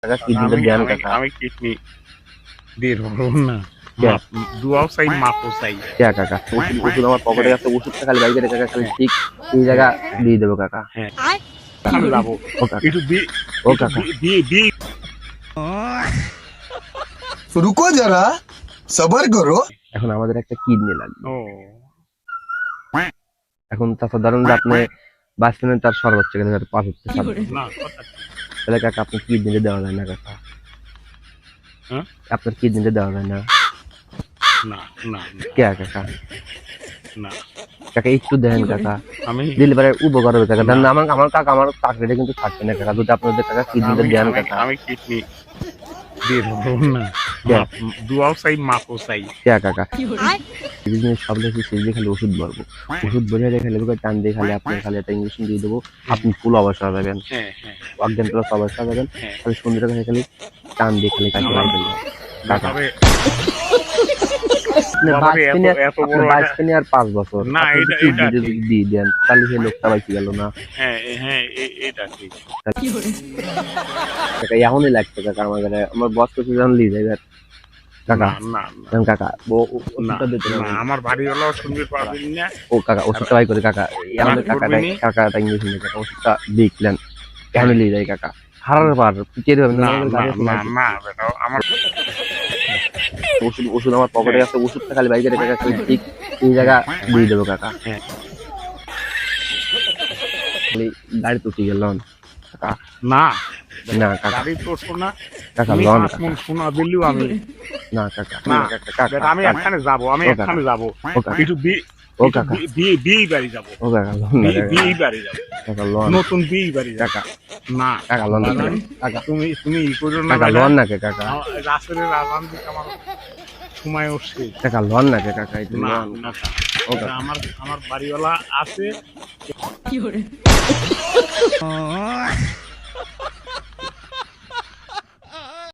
কাকা কিডনিটা দেন কাকা। আমি কিডনি দিয়ে ধরবো না। কে? দুয়াও চাই, মাপও চাই। কে কাকা? ওষুধ আমার পকেটে আছে, ওষুধটা খালি বাইরে কাকা, খালি ঠিক এই জায়গা দিয়ে দেবো কাকা। হ্যাঁ, আমি যাবো। ও কাকা, একটু ও কাকা, দিয়ে रुको जरा सबर करो। এখন আমাদের একটা কিডনি লাগবে। ও এখন তাছাড়া ধরুন যে আপনি বাঁচলেন তার সর্বোচ্চ গেলে 5 না কথা তাহলে কাকা আপনার কিডনিটা দেওয়া যায় না কাকা? হ্যাঁ? আপনার কিডনিটা দেওয়া যায় না? না না কে কাকা? না কাকা একটু দেন কাকা, আমি দিলে পরে উপকার হবে কাকা। দেন আমার আমার কাকা, আমার চাকরিটা কিন্তু থাকবে না কাকা যদি আপনাদের কাকা কিডনিটা দেন কাকা। আমি কিডনি দিয়ে ধরবো না। কে? দুয়াও চাই, মাপও চাই। কে কাকা? বিজনেস সব লেগে সেই খালি ওষুধ ভরবো, ওষুধ ভরে খালি টান দিয়ে খালি আপনার খালি একটা ইঞ্জেকশন দিয়ে দেবো, আপনি ফুল অবস্থা যাবেন, হ্যাঁ হ্যাঁ অজ্ঞান প্লাস অবস্থা যাবেন, হ্যাঁ। খালি সুন্দর করে খালি টান দিয়ে খালি কাছে রাখবেন কাকা। তবে আপনি বাবারে, বাঁচবেন এত বড় বাঁচবেন আর 5 বছর, না, আপনি এটা- যদি এটা কিডনিটা যদি দিয়ে দেন তাহলে সেই লোকটা বাঁচে গেল না হ্যাঁ হ্যাঁ এটা ঠিক। কাকা। এখনই লাগছে কাকা, আমার বস করছে যখন লিয়ে যাবে কাকা। না না না এখন কাকা না, ওষুধটা দিতে না, হবে। আমার বাড়িওয়ালাও শুনবে পারবেন না। ও কাকা ওষুধটা বাই করে কাকা, আমাদের কাকাটা করবেনি? কাকাটা ইঞ্জেকশন দিয়ে কাকা ওষুধটা দেখলেন এখনই লিয়ে যায় কাকা। হারার পার চেরি হবে না, না আমাদের না গাড়ি আছে না লাগবে। না বেটা, আমার ওষুধ ওষুধ আমার পকেটে আছে, ওষুধটা খালি বাইরে কাকা, খালি ঠিক এই জায়গা দিয়ে দেবো কাকা। হ্যাঁ। খালি গাড়ি তো উঠে গেল কাকা। না না কাকা, গাড়ি তো শোনা, কাকা তুমি লন 5 মণ সোনা দিলেও আমি না কাকা, না কাকা বেটা, আমি কাকা, এখানে যাবো, আমি ও কাকা, এখানে যাবো ও কাকা, একটু ও কাকা, বিয়ে বাড়ি যাবো, ও কাকা লন না কাকা, বিয়ে বাড়ি যাবো, কাকা লন নতুন বিয়ে বাড়ি যাবো। কাকা, না কাকা লন না বাবা, কাকা, তুমি ই করো না কাকা বেটা। লন না কাকা, রাসেলের আজান দিতে আমার সময় উঠছে। কাকা লন না কাকা, একটু না লন। না ও কাকা, আমার বাড়িওয়ালা আছে।